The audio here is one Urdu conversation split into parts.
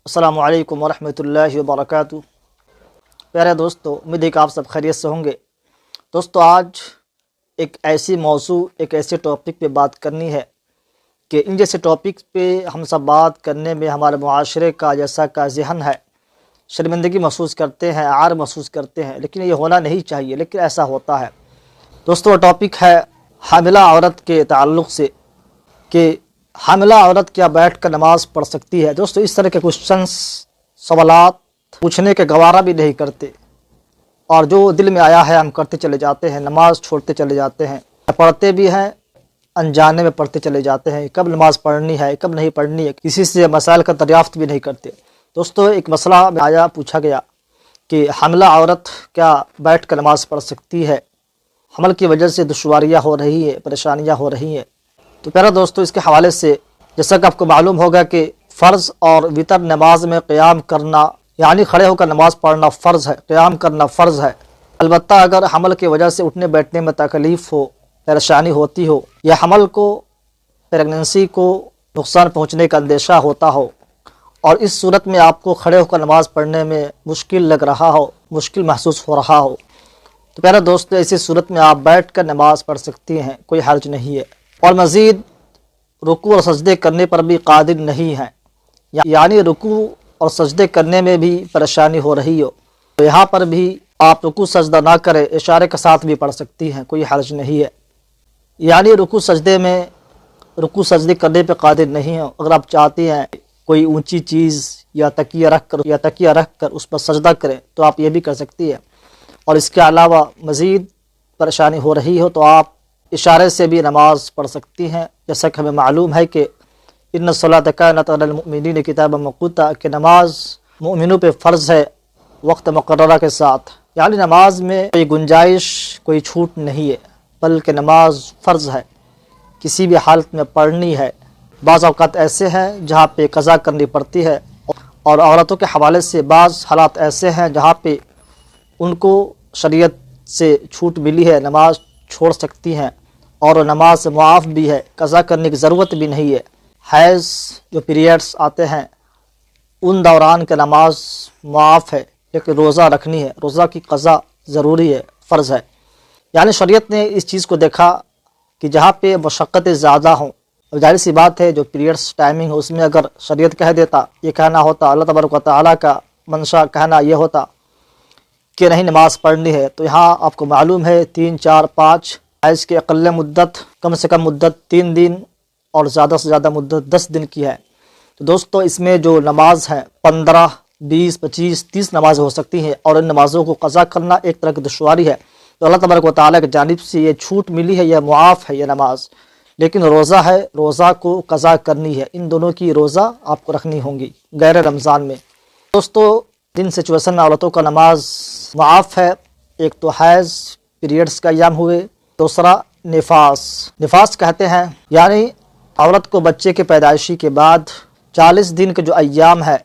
السلام علیکم ورحمۃ اللہ وبرکاتہ۔ پیارے دوستو، امید ہے کہ آپ سب خیریت سے ہوں گے۔ دوستو، آج ایک ایسی موضوع، ایک ایسے ٹاپک پہ بات کرنی ہے کہ ان جیسے ٹاپک پہ ہم سب بات کرنے میں ہمارے معاشرے کا جیسا کا ذہن ہے، شرمندگی محسوس کرتے ہیں، عار محسوس کرتے ہیں، لیکن یہ ہونا نہیں چاہیے، لیکن ایسا ہوتا ہے۔ دوستو، وہ ٹاپک ہے حاملہ عورت کے تعلق سے کہ حاملہ عورت کیا بیٹھ کر نماز پڑھ سکتی ہے۔ دوستو، اس طرح کے کوشچنس، سوالات پوچھنے کے گوارا بھی نہیں کرتے، اور جو دل میں آیا ہے ہم کرتے چلے جاتے ہیں، نماز چھوڑتے چلے جاتے ہیں، پڑھتے بھی ہیں، انجانے میں پڑھتے چلے جاتے ہیں، کب نماز پڑھنی ہے کب نہیں پڑھنی ہے، کسی سے مسائل کا دریافت بھی نہیں کرتے۔ دوستو، ایک مسئلہ آیا، پوچھا گیا کہ حاملہ عورت کیا بیٹھ کر نماز پڑھ سکتی ہے، حمل کی وجہ سے دشواریاں ہو رہی ہیں، پریشانیاں ہو رہی ہیں۔ تو پیارا دوستو، اس کے حوالے سے جیسا کہ آپ کو معلوم ہوگا کہ فرض اور وتر نماز میں قیام کرنا، یعنی کھڑے ہو کر نماز پڑھنا فرض ہے، قیام کرنا فرض ہے۔ البتہ اگر حمل کی وجہ سے اٹھنے بیٹھنے میں تکلیف ہو، پریشانی ہوتی ہو، یا حمل کو، پریگننسی کو نقصان پہنچنے کا اندیشہ ہوتا ہو، اور اس صورت میں آپ کو کھڑے ہو کر نماز پڑھنے میں مشکل لگ رہا ہو، مشکل محسوس ہو رہا ہو، تو پیارا دوستو، ایسی صورت میں آپ بیٹھ کر نماز پڑھ سکتی ہیں، کوئی حرج نہیں ہے۔ اور مزید رکوع اور سجدے کرنے پر بھی قادر نہیں ہیں، یعنی رکوع اور سجدے کرنے میں بھی پریشانی ہو رہی ہو، تو یہاں پر بھی آپ رکوع سجدہ نہ کریں، اشارے کے ساتھ بھی پڑھ سکتی ہیں، کوئی حرج نہیں ہے۔ یعنی رکوع سجدے کرنے پہ قادر نہیں ہو، اگر آپ چاہتی ہیں کوئی اونچی چیز یا تکیہ رکھ کر اس پر سجدہ کریں تو آپ یہ بھی کر سکتی ہیں، اور اس کے علاوہ مزید پریشانی ہو رہی ہو تو آپ اشارے سے بھی نماز پڑھ سکتی ہیں، جیسا کہ ہمیں معلوم ہے کہ ان الصلاۃ کانت علی المؤمنین کتابا موقوتا، کہ نماز مومنوں پہ فرض ہے وقت مقررہ کے ساتھ، یعنی نماز میں کوئی گنجائش، کوئی چھوٹ نہیں ہے، بلکہ نماز فرض ہے، کسی بھی حالت میں پڑھنی ہے۔ بعض اوقات ایسے ہیں جہاں پہ قضا کرنی پڑتی ہے، اور عورتوں کے حوالے سے بعض حالات ایسے ہیں جہاں پہ ان کو شریعت سے چھوٹ ملی ہے، نماز چھوڑ سکتی ہیں، اور نماز سے معاف بھی ہے، قضا کرنے کی ضرورت بھی نہیں ہے۔ حیض جو پیریڈس آتے ہیں ان دوران کے نماز معاف ہے، لیکن روزہ رکھنی ہے، روزہ کی قضا ضروری ہے، فرض ہے۔ یعنی شریعت نے اس چیز کو دیکھا کہ جہاں پہ مشقتیں زیادہ ہوں، ظاہر سی بات ہے جو پیریڈس ٹائمنگ ہو، اس میں اگر شریعت کہہ دیتا، یہ کہنا ہوتا، اللہ تبارک و تعالیٰ کا منشا کہنا یہ ہوتا کہ نہیں نماز پڑھنی ہے، تو یہاں آپ کو معلوم ہے 3 4 5 حیض کی اقل مدت، کم سے کم مدت 3 دن اور زیادہ سے زیادہ مدت 10 دن کی ہے۔ تو دوستو، اس میں جو نماز ہے 15 20 25 30 نماز ہو سکتی ہیں، اور ان نمازوں کو قضا کرنا ایک طرح کی دشواری ہے، تو اللہ تبارک و تعالیٰ کی جانب سے یہ چھوٹ ملی ہے، یہ معاف ہے یہ نماز۔ لیکن روزہ ہے، روزہ کو قضا کرنی ہے، ان دونوں کی روزہ آپ کو رکھنی ہوں گی غیر رمضان میں۔ دوستو، جن سچویشن میں عورتوں کا نماز معاف ہے، ایک تو حیض پیریڈس کا ایام ہوئے، دوسرا نفاس کہتے ہیں، یعنی عورت کو بچے کے پیدائشی کے بعد 40 دن کے جو ایام ہے،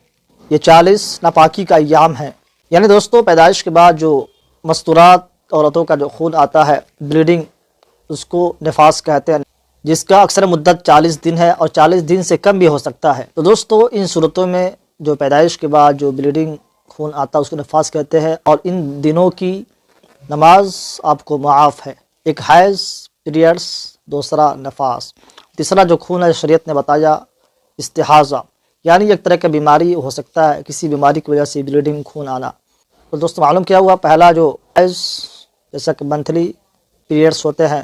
یہ 40 ناپاکی کا ایام ہے۔ یعنی دوستو، پیدائش کے بعد جو مستورات عورتوں کا جو خون آتا ہے، بلیڈنگ، اس کو نفاس کہتے ہیں، جس کا اکثر مدت 40 دن ہے، اور 40 دن سے کم بھی ہو سکتا ہے۔ تو دوستو، ان صورتوں میں جو پیدائش کے بعد جو بلیڈنگ خون آتا ہے اس کو نفاس کہتے ہیں، اور ان دنوں کی نماز آپ کو معاف ہے۔ ایک حیض پیریڈس، دوسرا نفاس، تیسرا جو خون ہے شریعت نے بتایا استحاضہ، یعنی ایک طرح کا بیماری ہو سکتا ہے، کسی بیماری کی وجہ سے بلیڈنگ خون آنا۔ تو دوستو، معلوم کیا ہوا، پہلا جو حیض جیسا کہ منتھلی پیریڈس ہوتے ہیں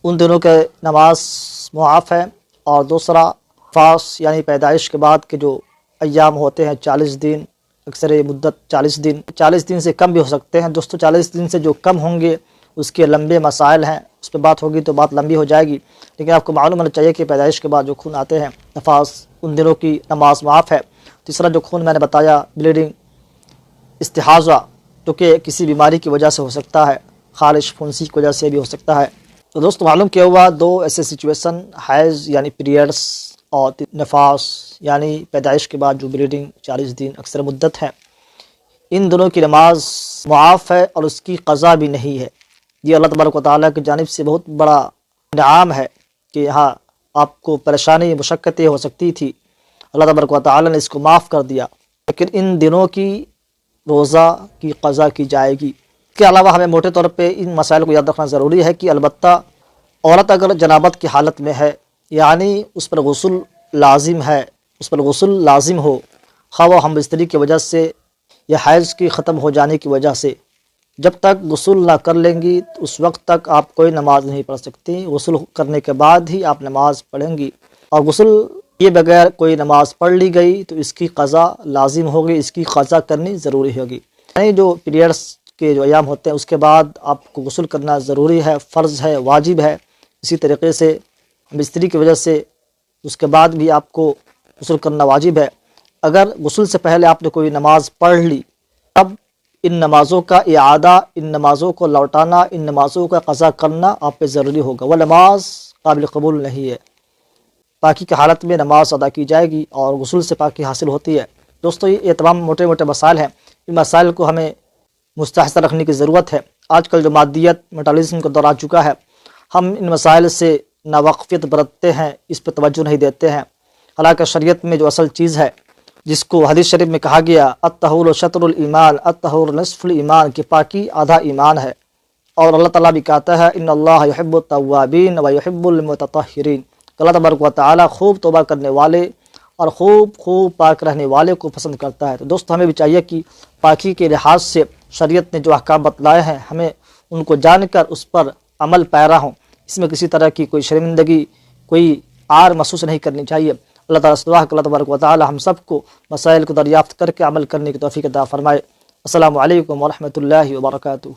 ان دنوں کے نماز معاف ہے، اور دوسرا نفاس یعنی پیدائش کے بعد کے جو ایام ہوتے ہیں 40 دن، اکثر یہ مدت 40 دن سے کم بھی ہو سکتے ہیں۔ دوستو، 40 دن سے جو کم ہوں گے اس کے لمبے مسائل ہیں، اس پہ بات ہوگی تو بات لمبی ہو جائے گی، لیکن آپ کو معلوم ہونا چاہیے کہ پیدائش کے بعد جو خون آتے ہیں نفاس، ان دنوں کی نماز معاف ہے۔ تیسرا جو خون میں نے بتایا بلیڈنگ استحاضہ، جو کہ کسی بیماری کی وجہ سے ہو سکتا ہے، خارش پھنسی کی وجہ سے بھی ہو سکتا ہے۔ تو دوستو، معلوم کیا ہوا، دو ایسے سچویشن، حیض یعنی پیریڈس، اور نفاس یعنی پیدائش کے بعد جو بلیڈنگ 40 دن اکثر مدت ہے، ان دونوں کی نماز معاف ہے، اور اس کی قضا بھی نہیں ہے۔ یہ اللہ تبارک و تعالیٰ کی جانب سے بہت بڑا انعام ہے کہ یہاں آپ کو پریشانی مشقتیں ہو سکتی تھی، اللہ تبارک و تعالیٰ نے اس کو معاف کر دیا، لیکن ان دنوں کی روزہ کی قضا کی جائے گی۔ اس کے علاوہ ہمیں موٹے طور پہ ان مسائل کو یاد رکھنا ضروری ہے کہ البتہ عورت اگر جنابت کی حالت میں ہے، یعنی اس پر غسل لازم ہے، اس پر غسل لازم ہو، خواہ وہ ہم بستری کی وجہ سے یا حیض کی ختم ہو جانے کی وجہ سے، جب تک غسل نہ کر لیں گی تو اس وقت تک آپ کوئی نماز نہیں پڑھ سکتی۔ غسل کرنے کے بعد ہی آپ نماز پڑھیں گی، اور غسل یہ بغیر کوئی نماز پڑھ لی گئی تو اس کی قضا لازم ہوگی، اس کی قضا کرنی ضروری ہوگی۔ یعنی جو پیریڈس کے جو ایام ہوتے ہیں اس کے بعد آپ کو غسل کرنا ضروری ہے، فرض ہے، واجب ہے۔ اسی طریقے سے بستری کی وجہ سے اس کے بعد بھی آپ کو غسل کرنا واجب ہے۔ اگر غسل سے پہلے آپ نے کوئی نماز پڑھ لی، تب ان نمازوں کا اعادہ، ان نمازوں کو لوٹانا، ان نمازوں کا قضا کرنا آپ پہ ضروری ہوگا۔ وہ نماز قابل قبول نہیں ہے۔ پاکی کی حالت میں نماز ادا کی جائے گی اور غسل سے پاکی حاصل ہوتی ہے۔ دوستو یہ تمام موٹے موٹے مسائل ہیں، ان مسائل کو ہمیں مستحضر رکھنے کی ضرورت ہے۔ آج کل جو مادیت میٹالزم کا دور آ چکا ہے، ہم ان مسائل سے ناواقفیت برتتے ہیں، اس پہ توجہ نہیں دیتے ہیں۔ حالانکہ شریعت میں جو اصل چیز ہے، جس کو حدیث شریف میں کہا گیا الطہور شطر الایمان، الطہور نصف الایمان، کہ پاکی آدھا ایمان ہے، اور اللہ تعالیٰ بھی کہتا ہے ان اللہ یحب التوابین ویحب المتطہرین، اللہ تبارک و تعالیٰ خوب توبہ کرنے والے اور خوب پاک رہنے والے کو پسند کرتا ہے۔ تو دوستو ہمیں بھی چاہیے کہ پاکی کے لحاظ سے شریعت نے جو احکام بتلائے ہیں، ہمیں ان کو جان کر اس پر عمل پیرا ہوں، اس میں کسی طرح کی کوئی شرمندگی، کوئی عار محسوس نہیں کرنی چاہیے۔ اللہ تعالیٰ سے دعا ہے کہ اللہ تبارک و تعالیٰ ہم سب کو مسائل کو دریافت کر کے عمل کرنے کی توفیق عطا فرمائے۔ السلام علیکم ورحمۃ اللہ وبرکاتہ۔